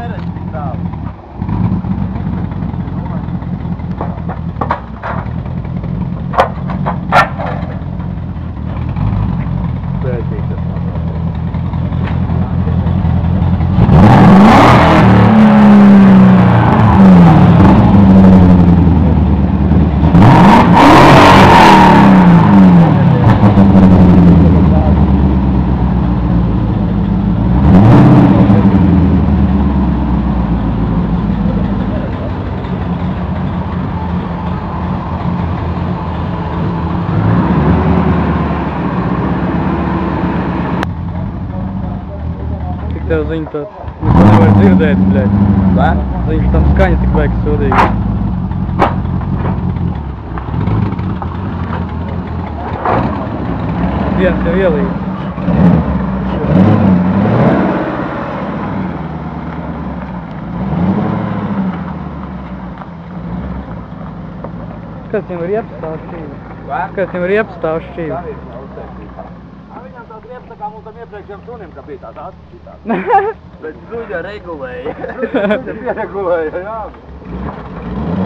neredz tālu. Tev ziņu tā, neko nevar dzirdēt, bļaļ. Vai? Ziņas tam skaņa tik vajag sodīgi. Viens jau ielīd. Kāds viņam ir iepstāv šķīvi? Vai? Kāds viņam ir iepstāv šķīvi? Viņam tāds rieps tā kā mums tam iepriekšējiem sunim, ka bija tās acis. Bet suņa regulēja. Suņa pieregulēja, jā.